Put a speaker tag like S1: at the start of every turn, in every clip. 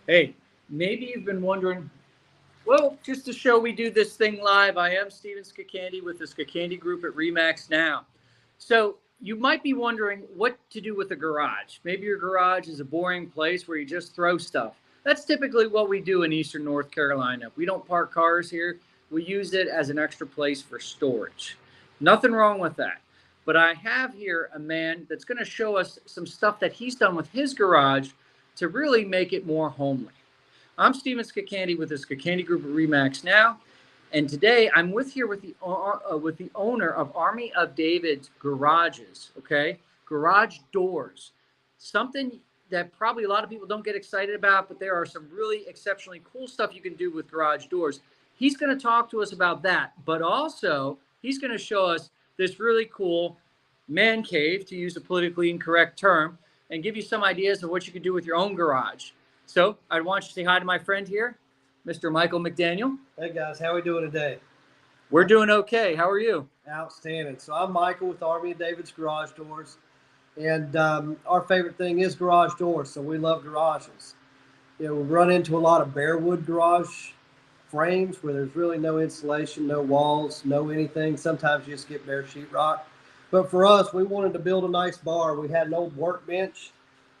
S1: Hey, maybe you've been wondering, well, just to show we do this thing live, I am Steven Skakandi with the Skakandi Group at Remax Now. So you might be wondering what to do with a garage. Maybe your garage is a boring place where you just throw stuff. That's typically what we do in Eastern North Carolina. We don't park cars here. We use it as an extra place for storage. Nothing wrong with that. But I have here a man that's going to show us some stuff that he's done with his garage to really make it more homely. I'm Steven Skakandi with the Skakandi Group at Remax Now, and today I'm with the owner of Army of David's Garages. Okay, garage doors, something that probably a lot of people don't get excited about, but there are some really exceptionally cool stuff you can do with garage doors. He's going to talk to us about that, but also he's going to show us this really cool man cave, to use a politically incorrect term, and give you some ideas of what you can do with your own garage. So I want you to say hi to my friend here, Mr. Michael McDaniel.
S2: Hey guys, how are we doing today?
S1: We're doing okay. How are you?
S2: Outstanding. So I'm Michael with Army of David's Garage Doors, and our favorite thing is garage doors. So we love garages. We run into a lot of bare wood garage frames where there's really no insulation, no walls, no anything. Sometimes you just get bare sheetrock. But for us, we wanted to build a nice bar. We had an old workbench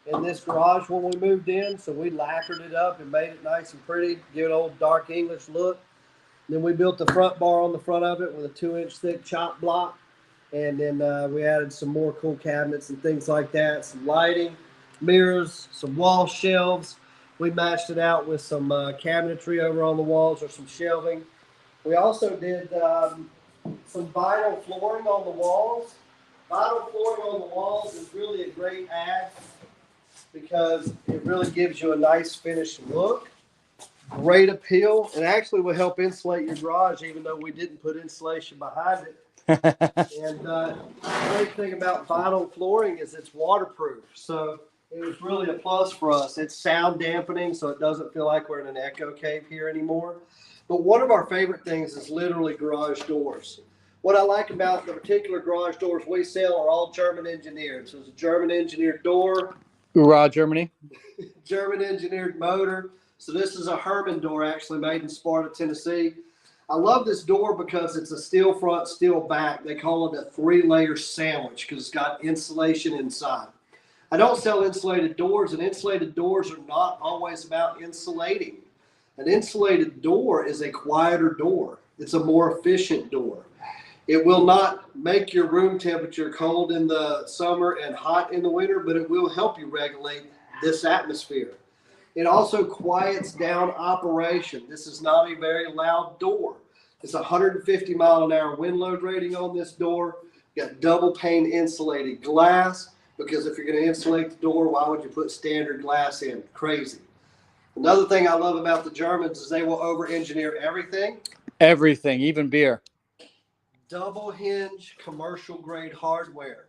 S2: in this garage when we moved in, so we lacquered it up and made it nice and pretty, give it an old dark English look. Then we built the front bar on the front of it with a 2-inch thick chop block, and then we added some more cool cabinets and things like that, some lighting, mirrors, some wall shelves. We matched it out with some cabinetry over on the walls or some shelving. We also did some vinyl flooring on the walls. Vinyl flooring on the walls is really a great add because it really gives you a nice finished look, great appeal, and actually will help insulate your garage even though we didn't put insulation behind it. And the great thing about vinyl flooring is it's waterproof, so it was really a plus for us. It's sound dampening, so it doesn't feel like we're in an echo cave here anymore. But one of our favorite things is literally garage doors. What I like about the particular garage doors we sell are all German engineered. So it's a German engineered door.
S1: Hoorah, Germany.
S2: German engineered motor. So this is a Herman door actually made in Sparta, Tennessee. I love this door because it's a steel front, steel back. They call it a 3-layer sandwich because it's got insulation inside. I don't sell insulated doors, and insulated doors are not always about insulating. An insulated door is a quieter door. It's a more efficient door. It will not make your room temperature cold in the summer and hot in the winter, but it will help you regulate this atmosphere. It also quiets down operation. This is not a very loud door. It's 150 mile an hour wind load rating on this door. You got double pane insulated glass, because if you're going to insulate the door, why would you put standard glass in? Crazy. Another thing I love about the Germans is they will over-engineer everything.
S1: Everything, even beer.
S2: Double hinge commercial grade hardware.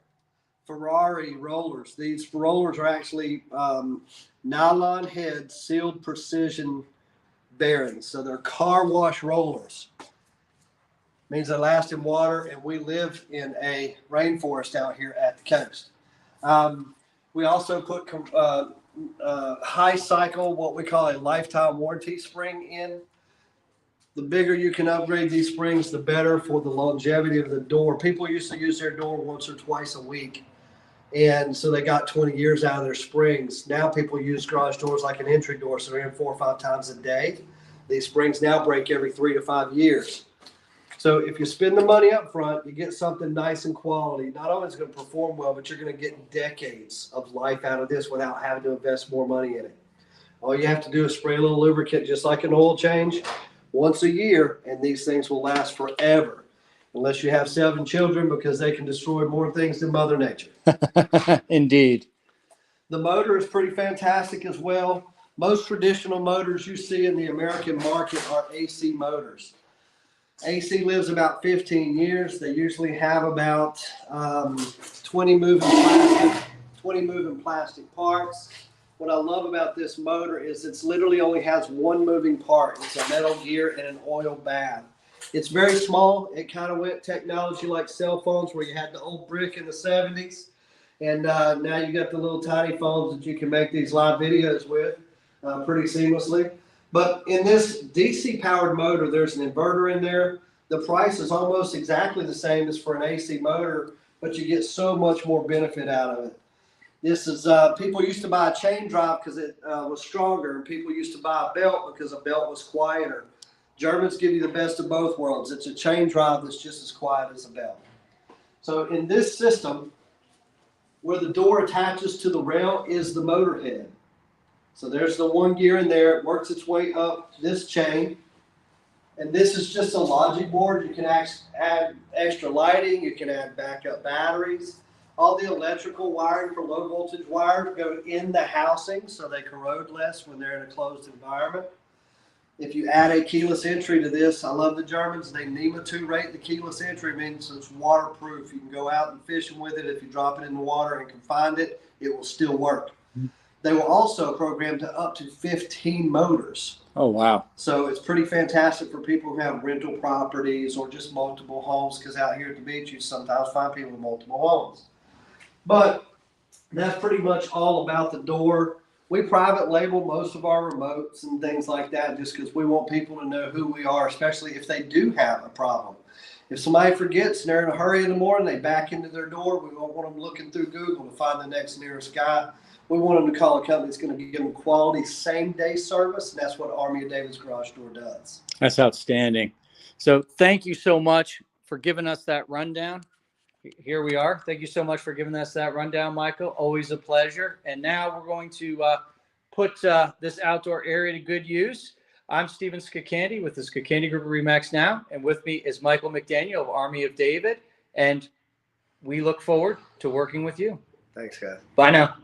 S2: Ferrari rollers. These rollers are actually nylon head sealed precision bearings. So they're car wash rollers. Means they last in water, and we live in a rainforest out here at the coast. We also put high cycle, what we call a lifetime warranty spring in. The bigger you can upgrade these springs, the better for the longevity of the door. People used to use their door once or twice a week, and so they got 20 years out of their springs. Now people use garage doors like an entry door, so they're in 4 or 5 times a day. These springs now break every 3 to 5 years. So if you spend the money up front, you get something nice and quality. Not only is it going to perform well, but you're going to get decades of life out of this without having to invest more money in it. All you have to do is spray a little lubricant, just like an oil change, once a year, and these things will last forever. Unless you have 7 children, because they can destroy more things than Mother Nature.
S1: Indeed.
S2: The motor is pretty fantastic as well. Most traditional motors you see in the American market are AC motors. AC lives about 15 years. They usually have about 20 moving plastic parts. What I love about this motor is it's literally only has one moving part. It's a metal gear and an oil bath. It's very small. It kind of went technology like cell phones, where you had the old brick in the 70s. And now you got the little tiny phones that you can make these live videos with. pretty seamlessly. But in this DC powered motor, there's an inverter in there. The price is almost exactly the same as for an AC motor, but you get so much more benefit out of it. This is, people used to buy a chain drive because it was stronger, and people used to buy a belt because a belt was quieter. Germans give you the best of both worlds. It's a chain drive that's just as quiet as a belt. So in this system, where the door attaches to the rail is the motor head. So there's the one gear in there. It works its way up this chain. And this is just a logic board. You can add extra lighting. You can add backup batteries. All the electrical wiring for low voltage wires go in the housing so they corrode less when they're in a closed environment. If you add a keyless entry to this, I love the Germans. They NEMA 2 rate the keyless entry, means it's waterproof. You can go out and fishing with it. If you drop it in the water and can find it, it will still work. They will also program to up to 15 motors.
S1: Oh, wow.
S2: So it's pretty fantastic for people who have rental properties or just multiple homes, because out here at the beach, you sometimes find people with multiple homes. But that's pretty much all about the door. We private label most of our remotes and things like that just because we want people to know who we are, especially if they do have a problem. If somebody forgets and they're in a hurry in the morning, they back into their door, we don't want them looking through Google to find the next nearest guy. We want them to call a company that's going to give them quality same-day service, and that's what Army of David's Garage Door does.
S1: That's outstanding. So thank you so much for giving us that rundown. Here we are. Thank you so much for giving us that rundown, Michael. Always a pleasure. And now we're going to put this outdoor area to good use. I'm Steven Skacandy with the Skacandy Group of RE/MAX Now, and with me is Michael McDaniel of Army of David, and we look forward to working with you.
S2: Thanks, guys.
S1: Bye now.